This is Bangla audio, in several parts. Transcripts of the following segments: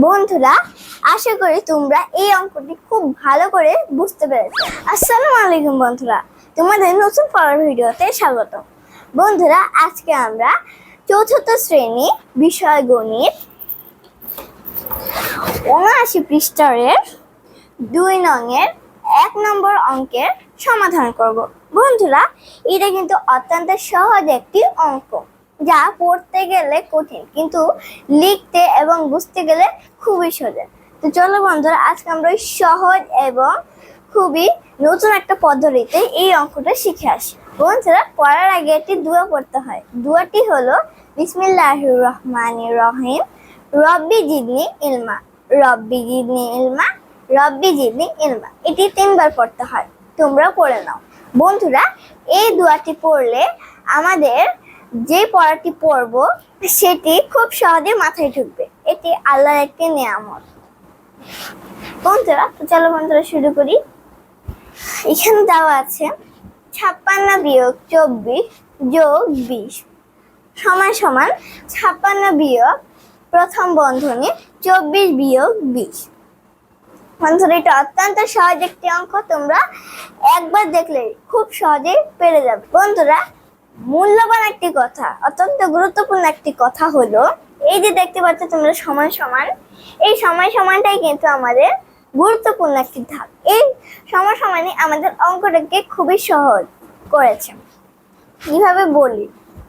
বন্ধুরা, আশা করি তোমরা এই অঙ্কটি খুব ভালো করে বুঝতে পেরেছো। আসসালামু আলাইকুম বন্ধুরা, তোমাদের নতুন পড়ার ভিডিওতে স্বাগত। বন্ধুরা, আজকে আমরা চতুর্থ শ্রেণী বিষয় গণিত ৭৯ পৃষ্ঠার ২ নংয়ের ১ নম্বর অঙ্কের সমাধান করব। বন্ধুরা, এটা কিন্তু অত্যন্ত সহজ একটি অঙ্ক, যা পড়তে গেলে কঠিন কিন্তু লিখতে এবং বুঝতে গেলে খুবই সোজা। তো চলো বন্ধুরা, আজকে আমরা সহজ এবং খুবই নতুন একটা পদ্ধতিতে এই অঙ্কটা শিখে আসি। বন্ধুরা, পড়ার আগে একটি দোয়া পড়তে হয়। দোয়াটি হলো বিসমিল্লাহির রহমানির রহিম, রব্বি জিদনি ইলমা, রব্বি জিদনি ইলমা, রব্বি জিদনি ইলমা। এটি ৩ বার পড়তে হয়, তোমরা পড়ে নাও। বন্ধুরা, এই দোয়াটি পড়লে আমাদের যে পড়াটি পড়ব সেটি খুব সহজে মাথায় ঢুকবে। এটি আল্লাহর একটি নিয়ামত। বন্ধুরা, তো চলো বন্ধুরা শুরু করি। এখানে দেওয়া আছে ৫৬ বিয়োগ ২৪ যোগ ২০ সমান সমান ৫৬ বিয়োগ প্রথম বন্ধনী ২৪ বিয়োগ ২০। বন্ধুরা, এটা অত্যন্ত সহজ একটি অঙ্ক, তোমরা একবার দেখলে খুব সহজেই পেরে যাবে। বন্ধুরা, মূল্যবান একটি কথা, অত্যন্ত গুরুত্বপূর্ণ একটি কথা হলো এই যে দেখতে পাচ্ছ তোমরা সমান সমান, এই সমান সমানটাই কিন্তু আমাদের গুরুত্বপূর্ণ একটি ধাপ। এই সমান সমানই আমাদের অঙ্কটাকে খুবই সহজ করেছে। কিভাবে বলি,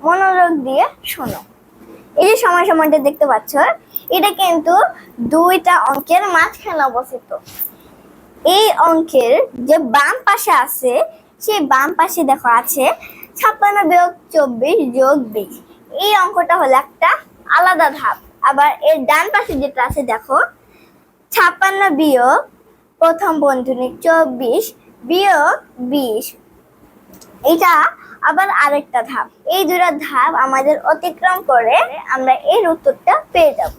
মনোযোগ দিয়ে শোনো। এই যে সমান সমানটা দেখতে পাচ্ছ, এটা কিন্তু দুইটা অঙ্কের মাঝখানে অবস্থিত। এই অঙ্কের যে বাম পাশে আছে, সেই বাম পাশে দেখো আছে ৫৬ বিয়োগ ২৪ যোগ ২০। এই অঙ্কটা হলো একটা আলাদা ধাপ। আবার এর ডান পাশে যেটা আছে দেখো ৫৬ বিয়োগ প্রথম বন্ধনী ২৪ বিয়োগ ২০, এটা আবার আরেকটা ধাপ। এই দুটো ধাপ আমাদের অতিক্রম করে আমরা এর উত্তরটা পেয়ে যাব।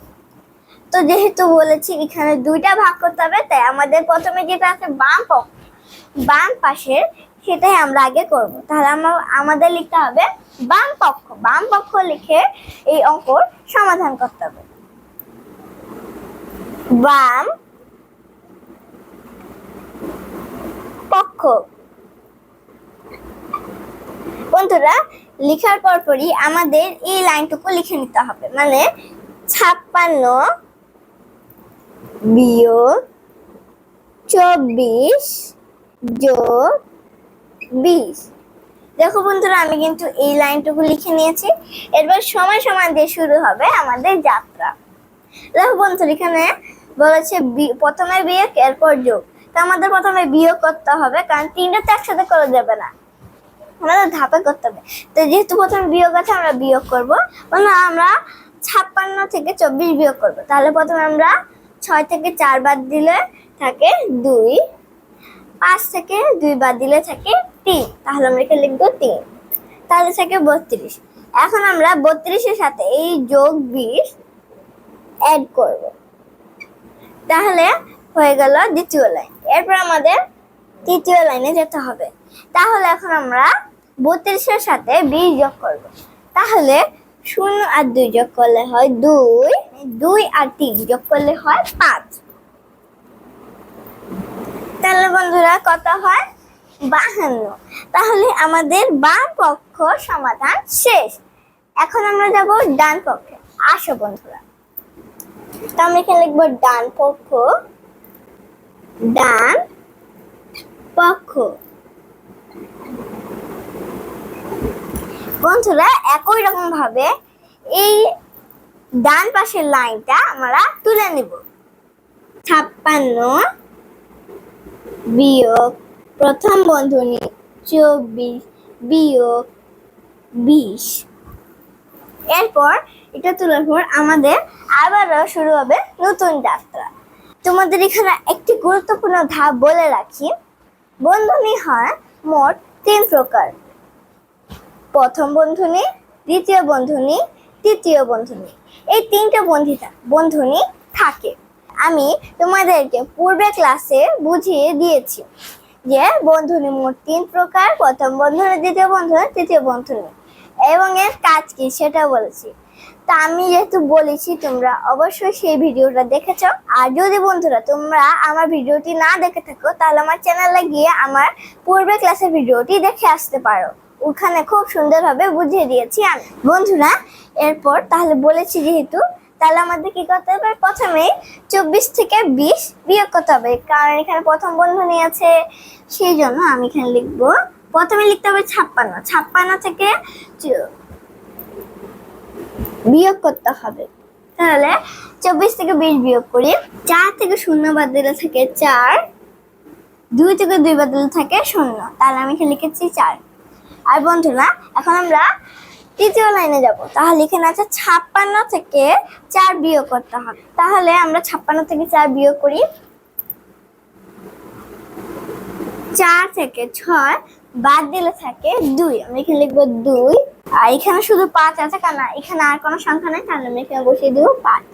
তো যেহেতু বলেছি এখানে দুইটা ভাগ করতে হবে, তাই আমাদের প্রথমে যেটা আছে বাম পাশে, সেটাই আমরা আগে করব। তাহলে আমাদের লিখতে হবে বাম পক্ষ লিখে এই অঙ্কর সমাধান করতে হবে। বাম পক্ষ। বন্ধুরা, লেখার পরপরই আমাদের এই লাইনটুকু লিখে নিতে হবে, মানে ৫৬ বিয়োগ ২৪ যোগ ২০। দেখো বন্ধুরা, আমি কিন্তু এই লাইনটুকু লিখে নিয়েছি। এরপর সমান সমান দিয়ে শুরু হবে আমাদের যাত্রা। দেখো বন্ধুরা, এখানে বলেছে প্রথমে বিয়োগ এরপর যোগ। তো আমাদের প্রথমে বিয়োগ করতে হবে, কারণ তিনটা তো একসাথে করা যাবে না, আমাদের ধাপে করতে হবে। তো যেহেতু প্রথমে বিয়োগ আছে, আমরা বিয়োগ করবো। আমরা ৫৬ থেকে ২৪ বিয়োগ করবো। তাহলে প্রথমে আমরা ৬ থেকে ৪ বাদ দিলে থাকে ২, ৫ থেকে ২ বাদ দিলে থাকে ৩, তাহলে আমরা এখানে লিখবো ৩, তাহলে থাকে ৩২। এখন আমরা ৩২-এর সাথে এই যোগ ২০ অ্যাড করব, তাহলে হয়ে গেল দ্বিতীয় লাইন। এরপর আমাদের তৃতীয় লাইনে যেতে হবে। তাহলে এখন আমরা ৩২-এর সাথে ২০ যোগ করব, তাহলে ০ আর ২ যোগ করলে হয় ২, ২ আর ৩ যোগ করলে হয় ৫। তাহলে বন্ধুরা কত হয়? ৫২। তাহলে আমাদের বাম পক্ষ সমাধান শেষ। এখন আমরা যাব ডান পক্ষে। আসো বন্ধুরা, তো আমরা এখানে লিখবো ডান পক্ষ। ডান পক্ষ। বন্ধুরা, একই রকম ভাবে এই ডান পাশের লাইনটা আমরা তুলে নিব। ৫৬ বিয়োগ প্রথম বন্ধনী ২৪ বিয়োগ ২০। এরপর এটা তোলার পর আমাদের আবারও শুরু হবে নতুন যাত্রা। তোমাদের এখানে একটি গুরুত্বপূর্ণ ধাপ বলে রাখি। বন্ধনী হয় মোট ৩ প্রকার: প্রথম বন্ধনী, দ্বিতীয় বন্ধনী, তৃতীয় বন্ধনী। এই ৩টে বন্ধনী থাকে। আমি তোমাদেরকে পূর্বে ক্লাসে বুঝিয়ে দিয়েছি যে বন্ধনী মোট ৩ প্রকার: প্রথম বন্ধনী, দ্বিতীয় বন্ধনী, তৃতীয় বন্ধনী, এবং এর কাজ কি সেটা বলেছি। তা আমি যেহেতু বলেছি তোমরা অবশ্যই সেই ভিডিওটা দেখেছো। আর যদি বন্ধুরা তোমরা আমার ভিডিওটি না দেখে থাকো তাহলে আমার চ্যানেলে গিয়ে আমার পূর্বের ক্লাসের ভিডিওটি দেখে আসতে পারো, ওখানে খুব সুন্দরভাবে বুঝিয়ে দিয়েছি আমি। বন্ধুরা এরপর তাহলে বলেছি যেহেতু, তাহলে আমাদের কি করতে হবে, প্রথমেই 24 থেকে 20 বিয়োগ করতে হবে, কারণ এখানে প্রথম বন্ধনী আছে, সেই জন্য আমি এখানে লিখবো। প্রথমে লিখতে হবে 56, 56 থেকে বিয়োগ করতে হবে। তাহলে 24 থেকে 20 বিয়োগ করি, 4 থেকে 0 বাদ দিলে থাকে 4, 2 থেকে 2 বাদ দিলে থাকে 0, তাহলে আমি এখানে লিখেছি 4। আর বন্ধুরা এখন আমরা তৃতীয় লাইনে যাব। তাহলে এখানে আছে 56 থেকে 4 বিয়োগ করতে হবে। তাহলে আমরা 56 থেকে 4 বিয়োগ করি, 4 থেকে 6 বাদ দিলে থাকে 2, আমরা এখানে লিখবো 2। আর এখানে শুধু 5 আছে, কারণ এখানে আর কোনো সংখ্যা নেই, তাহলে আমি এখানে বসিয়ে দিব 5।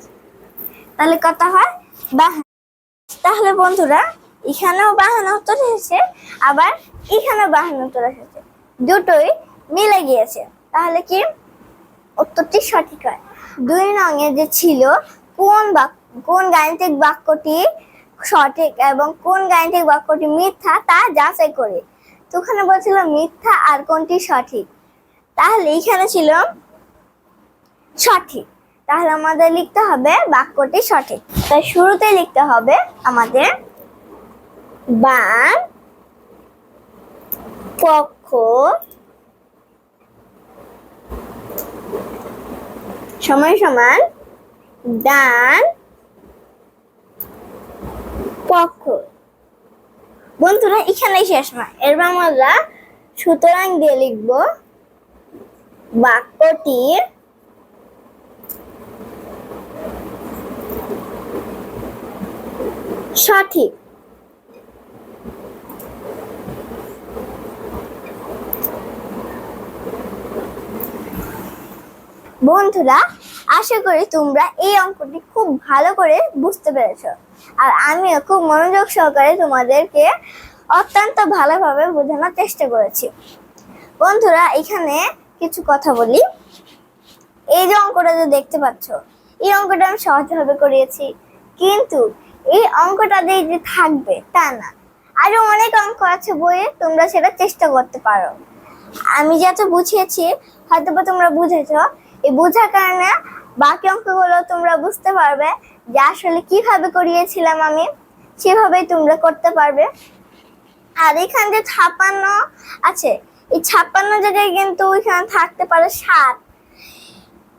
তাহলে কত হয়, 52। তাহলে বন্ধুরা এখানেও 52 উত্তর এসেছে, আবার এখানেও 52 উত্তর এসেছে, দুটোই মিলে গিয়েছে। তাহলে কি উত্তরটি সঠিক হয়। 2 নঙে যে ছিল কোন গাণিতিক বাক্যটি সঠিক এবং কোন গাণিতিক বাক্যটি মিথ্যা তা যাচাই করে, তো ওখানে বলছিল মিথ্যা আর কোনটি সঠিক, তাহলে এখানে ছিল সঠিক। তাহলে আমাদের লিখতে হবে বাক্যটি সঠিক। তাই শুরুতে লিখতে হবে আমাদের বাম পক্ষ সমান সমান ডান পক্ষ। বন্ধুরা এখানেই শেষ নয়, এরপর আমরা সুতরাং দিয়ে লিখবো বাক্যটির সঠিক। বন্ধুরা আশা করি তোমরা এই অঙ্কটি খুব ভালো করে বুঝতে পেরেছো, আর আমিও খুব মনোযোগ সহকারে তোমাদেরকে অত্যন্ত ভালোভাবে বোঝানোর চেষ্টা করেছি। বন্ধুরা এখানে কিছু কথা বলি। এই যে অঙ্কটা যে দেখতে পাচ্ছ, এই অঙ্কটা আমি সহজভাবে করিয়েছি, কিন্তু এই অঙ্কটা দিয়ে যে থাকবে তা না, আরো অনেক অঙ্ক আছে বইয়ে, তোমরা সেটা চেষ্টা করতে পারো। আমি যত বুঝিয়েছি হয়তো তোমরা বুঝেছো, এই বোঝার কারণে বাকি অঙ্কগুলো তোমরা বুঝতে পারবে যে আসলে কিভাবে করিয়েছিলাম আমি, সেভাবেই তোমরা করতে পারবে। আর এখানে যে 56 আছে, এই 56 জায়গায় কিন্তু এখানে থাকতে পারে 7,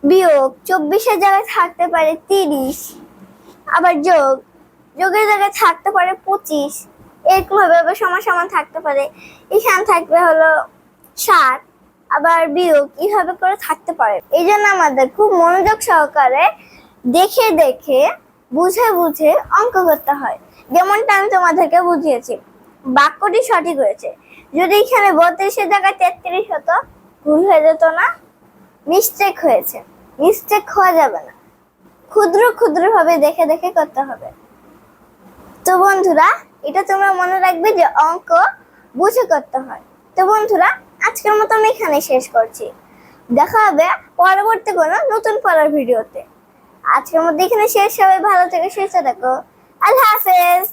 বিয়োগ 24-এর জায়গায় থাকতে পারে 30, আবার যোগের জায়গায় থাকতে পারে 25, এরকম ভাবে সমান সমান থাকতে পারে। এখানে থাকবে হলো 7, আবার বিয়োগ এইভাবে করে থাকতে পারে। এই জন্য আমাদের খুব মনোযোগ সহকারে দেখে দেখে বুঝে বুঝে অঙ্ক করতে হয়। যেমনটা আমি তোমাদেরকে বুঝিয়েছি, বাক্যটি সঠিক হয়েছে। যদি এখানে 32-এর জায়গায় 33 হতো, ভুল হয়ে যেত না? মিস্টেক হয়েছে, মিস্টেক হওয়া যাবে না, ক্ষুদ্র ক্ষুদ্র ভাবে দেখে দেখে করতে হবে। তো বন্ধুরা এটা তোমরা মনে রাখবে যে অঙ্ক বুঝে করতে হয়। তো বন্ধুরা আজকের মতো আমি এখানে শেষ করছি, দেখা হবে পরবর্তী কোনো নতুন পড়ার ভিডিওতে। আজকের মধ্যে এখানে শেষ, সবাই ভালো থেকে সুস্থ থাকো, আল্লাহ হাফেজ।